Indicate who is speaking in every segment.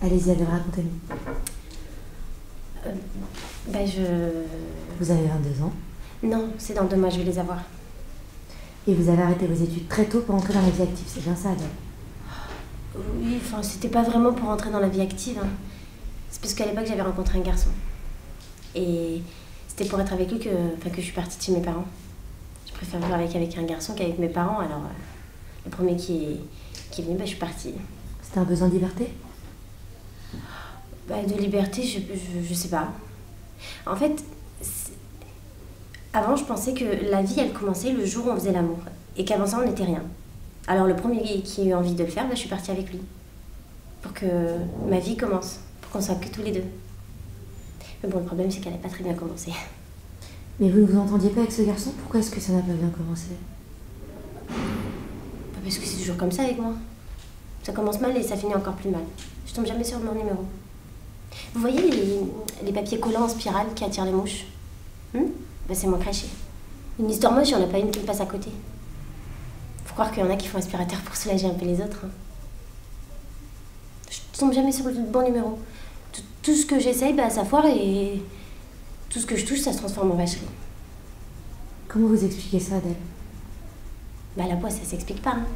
Speaker 1: Allez-y, Adèle, racontez-nous. Vous avez 22 ans.
Speaker 2: Non, c'est dans 2 mois, je vais les avoir.
Speaker 1: Et vous avez arrêté vos études très tôt pour entrer dans la vie active, c'est bien ça, Adèle?
Speaker 2: Oui, enfin, c'était pas vraiment pour entrer dans la vie active. Hein. C'est parce qu'à l'époque, j'avais rencontré un garçon. Et c'était pour être avec lui que je suis partie de chez mes parents. Je préfère vivre avec un garçon qu'avec mes parents, alors le premier qui est venu, je suis partie.
Speaker 1: C'était un besoin de liberté?
Speaker 2: De liberté, je sais pas. En fait, avant, je pensais que la vie, elle commençait le jour où on faisait l'amour. Et qu'avant ça, on n'était rien. Alors le premier qui a eu envie de le faire, je suis partie avec lui. Pour que ma vie commence. Pour qu'on soit que tous les deux. Mais bon, le problème, c'est qu'elle n'a pas très bien commencé.
Speaker 1: Mais vous ne vous entendiez pas avec ce garçon? Pourquoi est-ce que ça n'a pas bien commencé?
Speaker 2: Parce que c'est toujours comme ça avec moi. Ça commence mal et ça finit encore plus mal. Je tombe jamais sur mon numéro. Vous voyez les papiers collants en spirale qui attirent les mouches? C'est moi craché. Une histoire moche, il n'y en a pas une qui me passe à côté. Faut croire qu'il y en a qui font aspirateur pour soulager un peu les autres. Hein. Je tombe jamais sur le bon numéro. Tout ce que j'essaye, ça foire et tout ce que je touche, ça se transforme en vacherie.
Speaker 1: Comment vous expliquez ça, Adèle?
Speaker 2: La poisse, ça s'explique pas. Hein.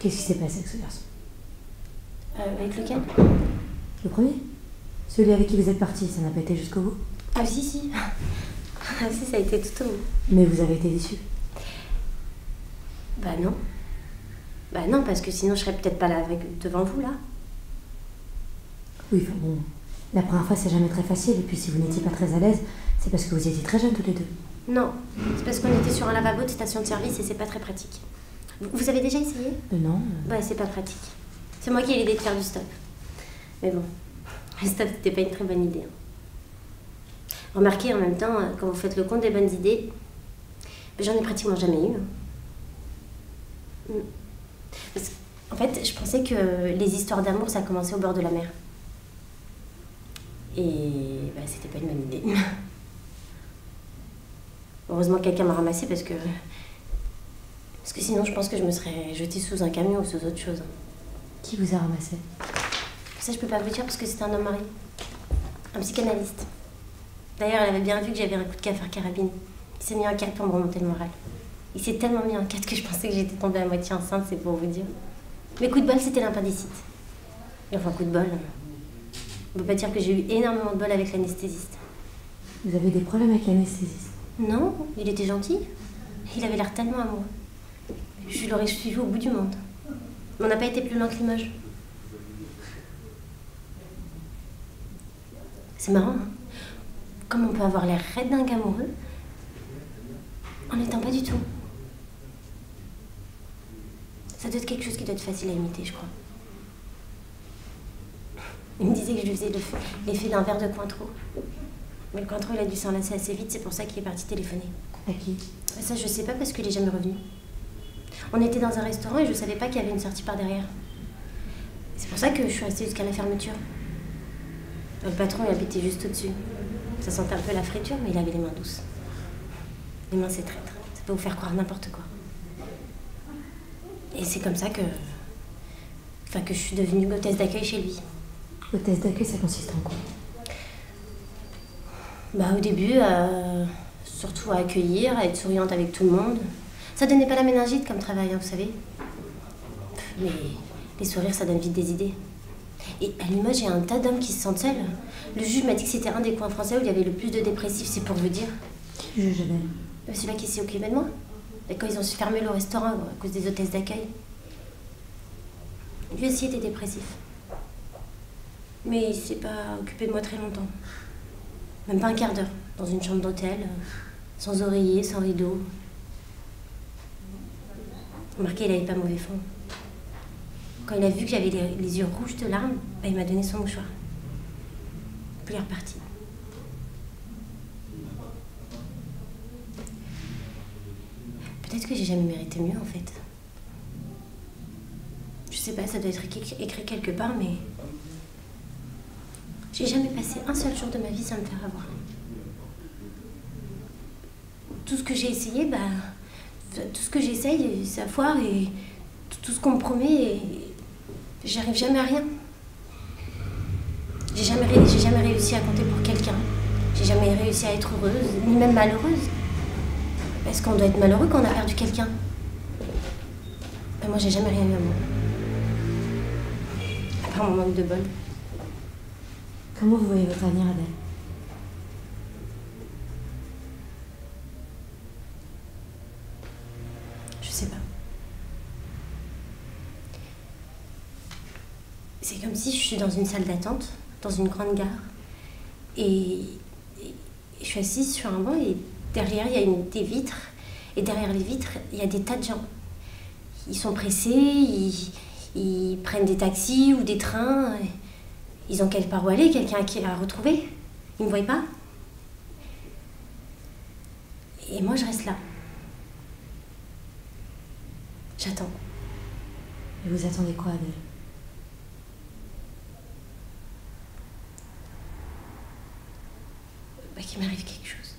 Speaker 1: Qu'est-ce qui s'est passé avec ce garçon?
Speaker 2: Avec lequel?
Speaker 1: Le premier? Celui avec qui vous êtes parti, ça n'a pas été jusqu'au bout?
Speaker 2: Ah si. Ah si, ça a été tout au bout.
Speaker 1: Mais vous avez été déçue?
Speaker 2: Non. Non, parce que sinon je serais peut-être pas là devant vous, là.
Speaker 1: Oui, enfin bon, la première fois c'est jamais très facile, et puis si vous n'étiez pas très à l'aise, c'est parce que vous étiez très jeunes tous les deux.
Speaker 2: Non, c'est parce qu'on était sur un lavabo de station de service et c'est pas très pratique. Vous avez déjà essayé?
Speaker 1: Non.
Speaker 2: C'est pas pratique. C'est moi qui ai l'idée de faire du stop. Mais bon, le stop c'était pas une très bonne idée. Remarquez en même temps, quand vous faites le compte des bonnes idées, j'en ai pratiquement jamais eu. En fait, je pensais que les histoires d'amour, ça commençait au bord de la mer. Et c'était pas une bonne idée. Heureusement que quelqu'un m'a ramassée parce que sinon je pense que je me serais jetée sous un camion ou sous autre chose.
Speaker 1: Qui vous a ramassé?
Speaker 2: Ça je peux pas vous dire parce que c'était un homme marié. Un psychanalyste. D'ailleurs elle avait bien vu que j'avais un coup de cafard carabine. Il s'est mis en 4 pour me remonter le moral. Il s'est tellement mis en 4 que je pensais que j'étais tombée à moitié enceinte, c'est pour vous dire. Mais coup de bol, c'était l'appendicite. Et enfin, coup de bol, on peut pas dire que j'ai eu énormément de bol avec l'anesthésiste.
Speaker 1: Vous avez des problèmes avec l'anesthésiste?
Speaker 2: Non, il était gentil. Il avait l'air tellement amoureux. Je l'aurais suivi au bout du monde. Mais on n'a pas été plus loin que Limoges. C'est marrant, hein? Comme on peut avoir l'air raide dingue amoureux en n'étant pas du tout. Ça doit être quelque chose qui doit être facile à imiter, je crois. Il me disait que je lui faisais l'effet d'un verre de Cointreau. Mais le Cointreau, il a dû s'enlacer assez vite, c'est pour ça qu'il est parti téléphoner.
Speaker 1: À qui?
Speaker 2: Ça, je sais pas parce qu'il est jamais revenu. On était dans un restaurant et je savais pas qu'il y avait une sortie par derrière. C'est pour ça que je suis restée jusqu'à la fermeture. Le patron, il habitait juste au-dessus. Ça sentait un peu la friture, mais il avait les mains douces. Les mains, c'est traître. Ça peut vous faire croire n'importe quoi. Et c'est comme ça que je suis devenue hôtesse d'accueil chez lui.
Speaker 1: Hôtesse d'accueil, ça consiste en quoi?
Speaker 2: Au début, surtout à accueillir, à être souriante avec tout le monde. Ça donnait pas la méningite comme travail, hein, vous savez. Mais les sourires, ça donne vite des idées. Et à Limoges, il y a un tas d'hommes qui se sentent seuls. Le juge m'a dit que c'était un des coins français où il y avait le plus de dépressifs, c'est pour vous dire.
Speaker 1: Qui juge, Adèle?
Speaker 2: Celui-là qui s'est occupé de moi. Et quand ils ont fermé le restaurant à cause des hôtesses d'accueil. Lui aussi était dépressif. Mais il s'est pas occupé de moi très longtemps. Même pas un quart d'heure. Dans une chambre d'hôtel, sans oreiller, sans rideau. Remarquez, il avait pas mauvais fond. Quand il a vu que j'avais les yeux rouges de larmes, il m'a donné son mouchoir. Puis il est reparti. Peut-être que j'ai jamais mérité mieux, en fait. Je sais pas, ça doit être écrit quelque part, mais... J'ai jamais passé un seul jour de ma vie sans me faire avoir. Tout ce que j'ai essayé, tout ce que j'essaye, ça foire, et tout ce qu'on me promet, J'arrive jamais à rien. J'ai jamais réussi à compter pour quelqu'un. J'ai jamais réussi à être heureuse, ni même malheureuse. Est-ce qu'on doit être malheureux quand on a perdu quelqu'un? Ben moi, j'ai jamais rien eu à moi. À part mon manque de bol.
Speaker 1: Comment vous voyez votre avenir, Adèle?
Speaker 2: Je sais pas. C'est comme si je suis dans une salle d'attente, dans une grande gare, et je suis assise sur un banc et derrière il y a des vitres, et derrière les vitres il y a des tas de gens. Ils sont pressés, ils prennent des taxis ou des trains, ils ont quelque part où aller, quelqu'un à retrouver. Ils me voient pas. Et moi je reste là. J'attends.
Speaker 1: Et vous attendez quoi, Adèle?
Speaker 2: Qu'il m'arrive quelque chose.